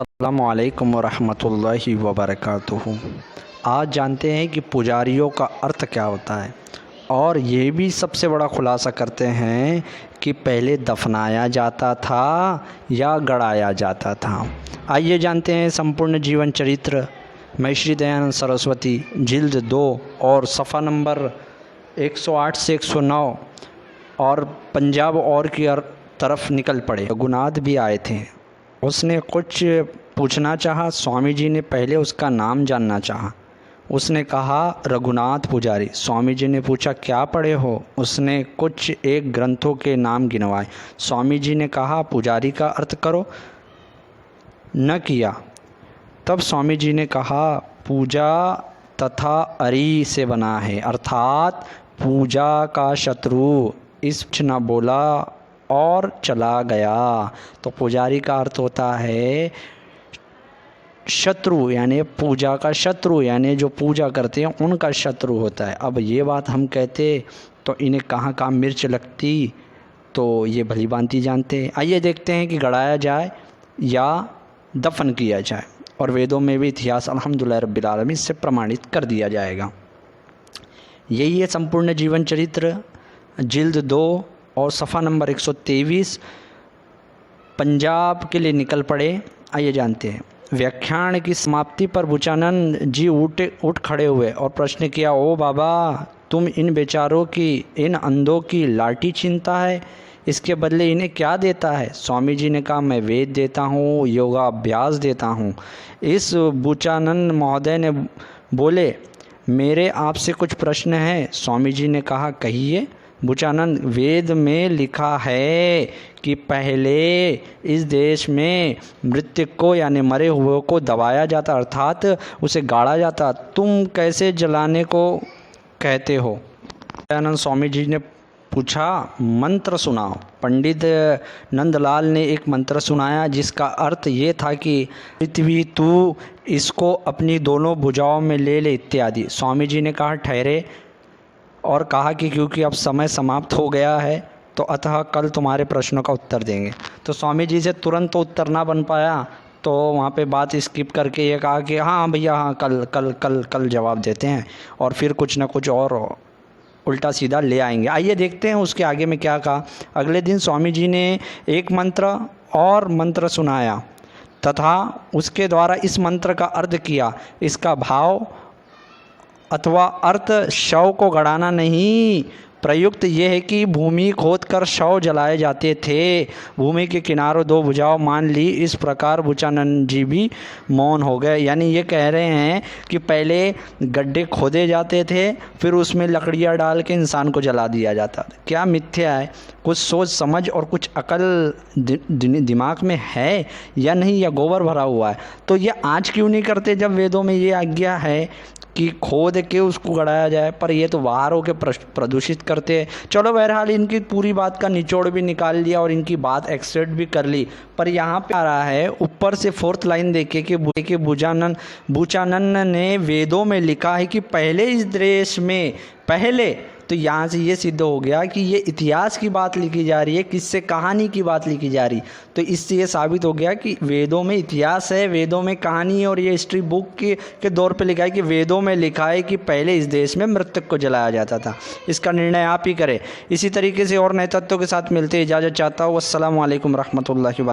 अस्सलामुअलैकुम वरहमतुल्लाहि वबरकातुहू। आज जानते हैं कि पुजारियों का अर्थ क्या होता है और ये भी सबसे बड़ा खुलासा करते हैं कि पहले दफनाया जाता था या गड़ाया जाता था। आइए जानते हैं संपूर्ण जीवन चरित्र महर्षि दयानंद सरस्वती जिल्द 2 और सफ़ा नंबर 108 से 109। और पंजाब और की तरफ निकल पड़े। रघुनाथ भी आए थे। उसने कुछ पूछना चाहा, स्वामी जी ने पहले उसका नाम जानना चाहा। उसने कहा रघुनाथ पुजारी। स्वामी जी ने पूछा क्या पढ़े हो। उसने कुछ एक ग्रंथों के नाम गिनवाए। स्वामी जी ने कहा पुजारी का अर्थ करो। न किया। तब स्वामी जी ने कहा पूजा तथा अरी से बना है, अर्थात पूजा का शत्रु। इस न बोला और चला गया। तो पुजारी का अर्थ होता है शत्रु, यानी पूजा का शत्रु, यानी जो पूजा करते हैं उनका शत्रु होता है। अब ये बात हम कहते तो इन्हें कहाँ मिर्च लगती, तो ये भली भांति जानते हैं। आइए देखते हैं कि गड़ाया जाए या दफन किया जाए, और वेदों में भी इतिहास अल्हम्दुलिल्लाह रब्बिल आलमीन से प्रमाणित कर दिया जाएगा। यही है संपूर्ण जीवन चरित्र जिल्द 2 और सफ़ा नंबर 123। पंजाब के लिए निकल पड़े। आइए जानते हैं। व्याख्यान की समाप्ति पर बुचानंद जी उठ खड़े हुए और प्रश्न किया, ओ बाबा, तुम इन बेचारों की, इन अंधों की लाठी छीनता है, इसके बदले इन्हें क्या देता है। स्वामी जी ने कहा मैं वेद देता हूँ, योगाभ्यास देता हूँ। इस बुचानंद महोदय ने बोले मेरे आपसे कुछ प्रश्न हैं। स्वामी जी ने कहा कहिए। बुचानंद, वेद में लिखा है कि पहले इस देश में मृतक को यानी मरे हुए को दबाया जाता, अर्थात उसे गाड़ा जाता। तुम कैसे जलाने को कहते हो। दयानंद स्वामी जी ने पूछा मंत्र सुनाओ। पंडित नंदलाल ने एक मंत्र सुनाया जिसका अर्थ ये था कि पृथ्वी तू इसको अपनी दोनों भुजाओं में ले ले इत्यादि। स्वामी जी ने कहा ठहरे और कहा कि क्योंकि अब समय समाप्त हो गया है तो अतः कल तुम्हारे प्रश्नों का उत्तर देंगे। तो स्वामी जी से तुरंत तो उत्तर ना बन पाया, तो वहाँ पे बात स्किप करके ये कहा कि हाँ भैया हाँ कल कल कल कल जवाब देते हैं, और फिर कुछ ना कुछ और उल्टा सीधा ले आएंगे। आइए देखते हैं उसके आगे में क्या कहा। अगले दिन स्वामी जी ने एक मंत्र और मंत्र सुनाया तथा उसके द्वारा इस मंत्र का अर्थ किया। इसका भाव अथवा अर्थ शव को गड़ाना नहीं, प्रयुक्त यह है कि भूमि खोदकर शव जलाए जाते थे। भूमि के किनारों दो भुजाओं मान ली। इस प्रकार बुचानंद जी भी मौन हो गए। यानी ये कह रहे हैं कि पहले गड्ढे खोदे जाते थे, फिर उसमें लकड़ियाँ डाल के इंसान को जला दिया जाता था। क्या मिथ्या है? कुछ सोच समझ और कुछ अकल दिमाग में है या नहीं, या गोबर भरा हुआ है? तो ये आज क्यों नहीं करते जब वेदों में ये आज्ञा है कि खोद के उसको गड़ाया जाए, पर ये तो बाहर होकर प्रदूषित करते हैं। चलो बहरहाल इनकी पूरी बात का निचोड़ भी निकाल लिया और इनकी बात एक्सेप्ट भी कर ली। पर यहाँ पे आ रहा है ऊपर से 4th लाइन देखे कि बुचानन ने वेदों में लिखा है कि पहले इस देश में, पहले, तो यहाँ से ये सिद्ध हो गया कि ये इतिहास की बात लिखी जा रही है, किससे कहानी की बात लिखी जा रही। तो इससे ये साबित हो गया कि वेदों में इतिहास है, वेदों में कहानी है, और ये हिस्ट्री बुक के दौर पे लिखा है कि वेदों में लिखा है कि पहले इस देश में मृतक को जलाया जाता था। इसका निर्णय आप ही करें। इसी तरीके से और नए तत्वों के साथ मिलते इजाज़त चाहता हूँ। अस्सलामु अलैकुम रहमतुल्लाहि।